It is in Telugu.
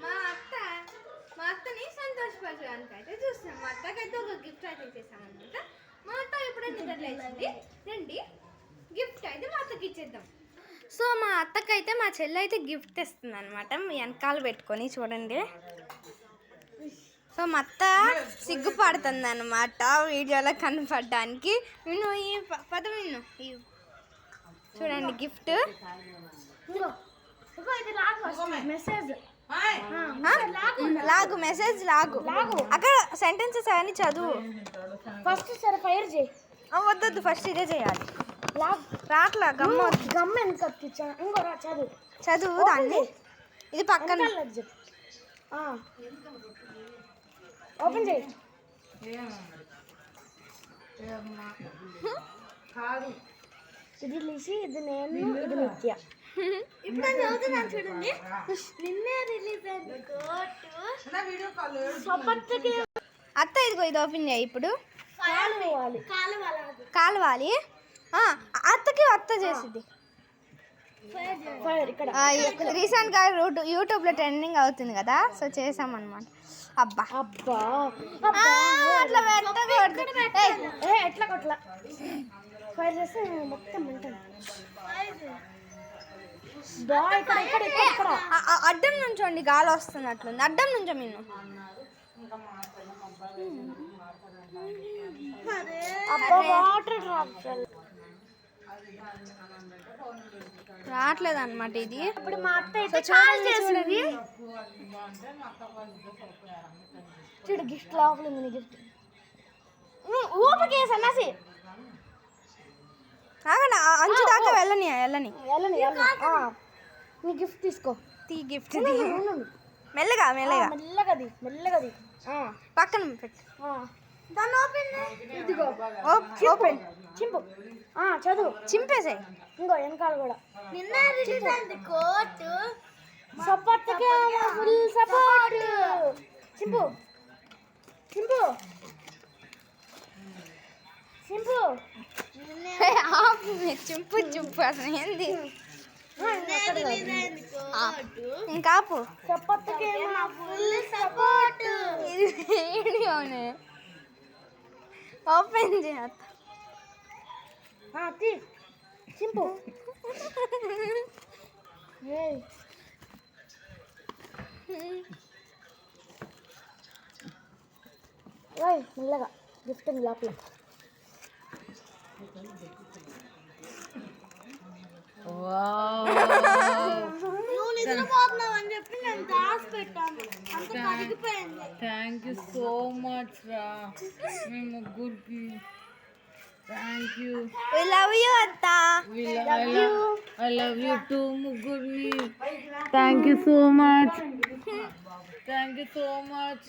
మా అత్త మా అత్తని సంతోషపరచడానికి అయితే చూస్తాం. మా అత్తకైతే ఒక గిఫ్ట్ అయితే ఇచ్చేసాం అనమాట. మా అత్త ఎప్పుడైనా నిద్రలేచింది రండి గిఫ్ట్ అయితే మా అత్తకి ఇచ్చేద్దాం. సో మా అత్తకైతే మా చెల్లి అయితే గిఫ్ట్ ఇస్తుంది అనమాట. మీ వెనకాల పెట్టుకొని చూడండి. సో మా అత్త సిగ్గుపడుతుంది అనమాట వీడియోలో కనపడడానికి. విను ఈ పద విను చూడండి గిఫ్ట్. లాగు మెసేజ్ లాగు అక్కడ సెంటెన్సెస్ అని చదువు. ఫస్ట్ సరే ఫైర్ చేయి. వద్దొద్దు ఫస్ట్ ఇదే చేయాలి. రాట్లా గమ్మ ఎంత ఇంకో చదువు చదువు దాన్ని. ఇది పక్కన ఓపెన్ చేయి. ఇది లిసి, ఇది నేను, ఇది నిత్య. ఇప్పుడు చదువుతున్నాను చూడండి. నిన్నే రిలీజ్ అయింది అత్త. ఇదిగో ఇది ఓపెన్ చేయి. ఇప్పుడు కాలువాలి. అత్తకి అత్త చేసింది. రీసెంట్గా యూట్యూబ్లో ట్రెండింగ్ అవుతుంది కదా, సో చేసామన్నమాట. అబ్బా అబ్బా అట్లా ఎట్లా కొట్లా ఫైర్ చేస్తే మొత్తం అడ్డం నుంచోండి, గాలి వస్తున్నట్లుంది. అడ్డం నుంచో మిన్ను. రావట్లేదు అనమాట ఇది. ఇప్పుడు మా అత్త అయితే చూడండి చూడు గిఫ్ట్ లోపల ఉంది. గిఫ్ట్ ఊపకే సన్నాసి అంచు దాకా వెళ్ళని నీ గిఫ్ట్ తీసుకో. గిఫ్ట్ మెల్లగా మెల్లగా మెల్లగది పక్కన పెట్టు. ఇదిగో ఓపెన్ చింపు. చదువు చింపేసాయి. ఇంకో వెనకాల కూడా నిన్న రిలీజ్ అయింది కోర్టు. Support full support. చింపు చింపు చింపు చింపు చింపు అసలు ఏంది ఇంకాపు. Support full support. ఇది వీడియోనే ఓపెన్ చేస్తా. చింపు మెల్లగా గిఫ్ట్ ఉంది లోపల. నువ్వు నిద్రపోతున్నావు అని చెప్పి నేను దాచి పెట్టాను. అంత కరిగిపోయింది. థ్యాంక్ యూ సో మచ్ రా మీ ముగ్గురికి. Thank you. We love you అత్తా. I love you too ముగ్గురిని. Thank you so much. Thank you so much.